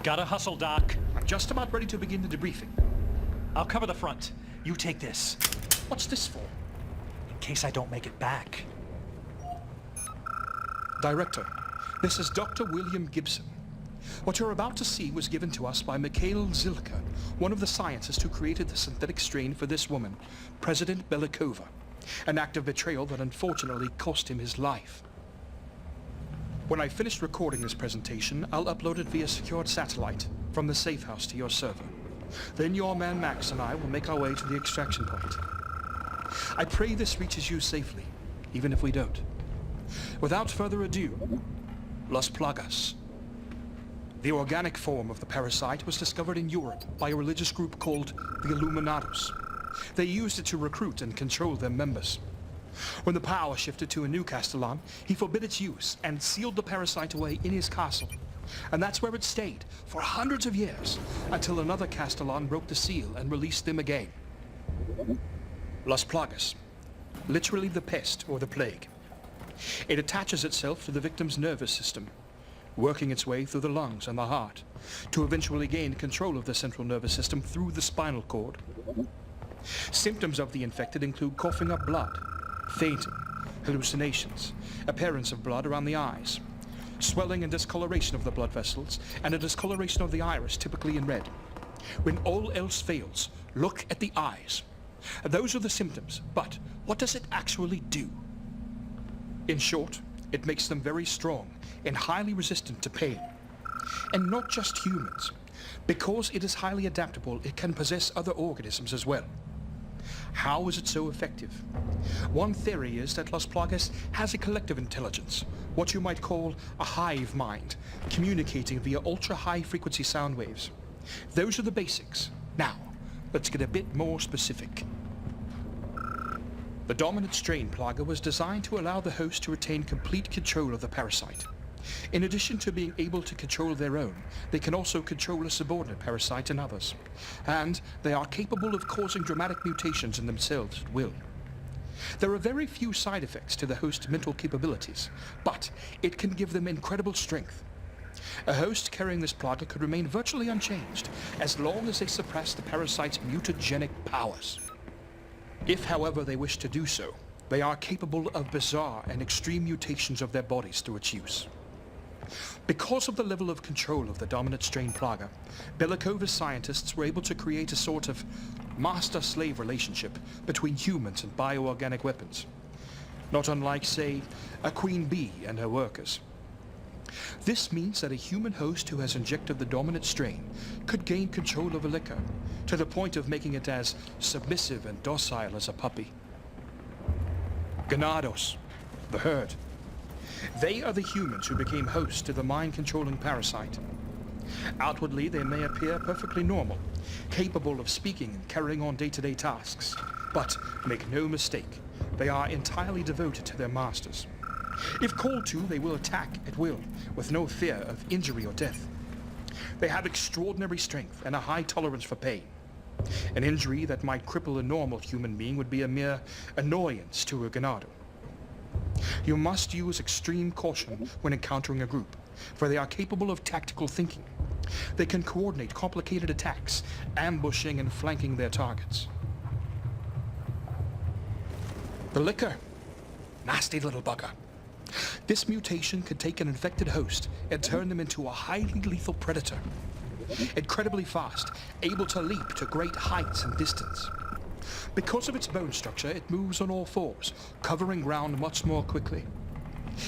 Gotta hustle, Doc. I'm just about ready to begin the debriefing. I'll cover the front. You take this. What's this for? In case I don't make it back. Director, this is Dr. William Gibson. What you're about to see was given to us by Mikhail Zilka, one of the scientists who created the synthetic strain for this woman, President Belikova. An act of betrayal that unfortunately cost him his life. When I finished recording this presentation, I'll upload it via secured satellite from the safe house to your server. Then your man Max and I will make our way to the extraction point. I pray this reaches you safely, even if we don't. Without further ado, Las Plagas. The organic form of the parasite was discovered in Europe by a religious group called the Illuminados. They used it to recruit and control their members. When the power shifted to a new Castellan, he forbid its use and sealed the parasite away in his castle. And that's where it stayed for hundreds of years, until another Castellan broke the seal and released them again. Las Plagas, literally the pest or the plague. It attaches itself to the victim's nervous system, working its way through the lungs and the heart, to eventually gain control of the central nervous system through the spinal cord. Symptoms of the infected include coughing up blood, fainting, hallucinations, appearance of blood around the eyes, swelling and discoloration of the blood vessels, and a discoloration of the iris, typically in red. When all else fails, look at the eyes. Those are the symptoms, but what does it actually do? In short, it makes them very strong and highly resistant to pain. And not just humans. Because it is highly adaptable, it can possess other organisms as well. How is it so effective? One theory is that Las Plagas has a collective intelligence, what you might call a hive mind, communicating via ultra-high frequency sound waves. Those are the basics. Now, let's get a bit more specific. The dominant strain plaga was designed to allow the host to retain complete control of the parasite. In addition to being able to control their own, they can also control a subordinate parasite and others. And they are capable of causing dramatic mutations in themselves at will. There are very few side effects to the host's mental capabilities, but it can give them incredible strength. A host carrying this plaga could remain virtually unchanged as long as they suppress the parasite's mutagenic powers. If, however, they wish to do so, they are capable of bizarre and extreme mutations of their bodies through its use. Because of the level of control of the dominant strain plaga, Belikova's scientists were able to create a sort of master-slave relationship between humans and bioorganic weapons. Not unlike, say, a queen bee and her workers. This means that a human host who has injected the dominant strain could gain control of a liquor, to the point of making it as submissive and docile as a puppy. Ganados, the herd. They are the humans who became hosts to the mind-controlling parasite. Outwardly, they may appear perfectly normal, capable of speaking and carrying on day-to-day tasks. But make no mistake, they are entirely devoted to their masters. If called to, they will attack at will, with no fear of injury or death. They have extraordinary strength and a high tolerance for pain. An injury that might cripple a normal human being would be a mere annoyance to a ganado. You must use extreme caution when encountering a group, for they are capable of tactical thinking. They can coordinate complicated attacks, ambushing and flanking their targets. The liquor. Nasty little bugger. This mutation could take an infected host and turn them into a highly lethal predator. Incredibly fast, able to leap to great heights and distance. Because of its bone structure, it moves on all fours, covering ground much more quickly.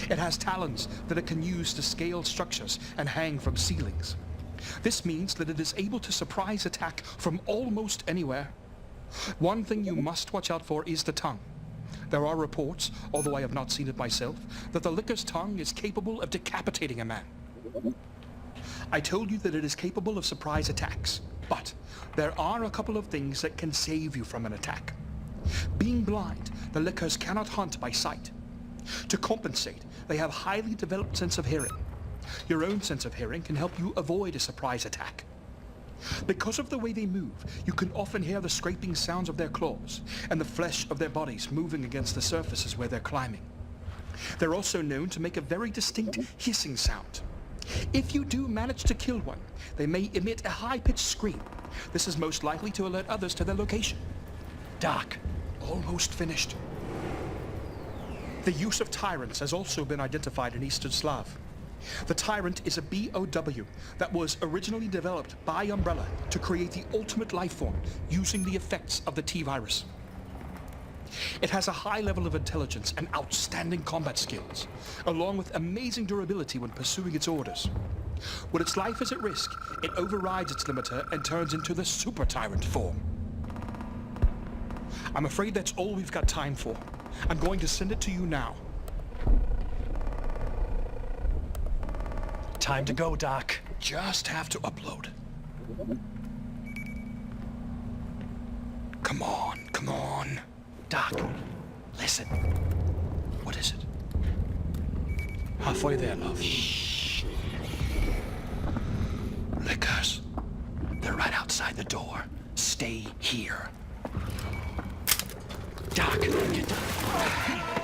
It has talons that it can use to scale structures and hang from ceilings. This means that it is able to surprise attack from almost anywhere. One thing you must watch out for is the tongue. There are reports, although I have not seen it myself, that the licker's tongue is capable of decapitating a man. I told you that it is capable of surprise attacks, but there are a couple of things that can save you from an attack. Being blind, the lickers cannot hunt by sight. To compensate, they have highly developed sense of hearing. Your own sense of hearing can help you avoid a surprise attack. Because of the way they move, you can often hear the scraping sounds of their claws and the flesh of their bodies moving against the surfaces where they're climbing. They're also known to make a very distinct hissing sound. If you do manage to kill one, they may emit a high-pitched scream. This is most likely to alert others to their location. Doc, Almost finished. The use of tyrants has also been identified in Eastern Slav. The tyrant is a BOW that was originally developed by Umbrella to create the ultimate life form using the effects of the T-virus. It has a high level of intelligence and outstanding combat skills, along with amazing durability when pursuing its orders. When its life is at risk, it overrides its limiter and turns into the Super Tyrant form. I'm afraid that's all we've got time for. I'm going to send it to you now. time to go, Doc. Just have to upload. Come on, come on. Doc, listen. What is it? Halfway there, love. Shh. Lickers. They're right outside the door. Stay here. Doc, get down.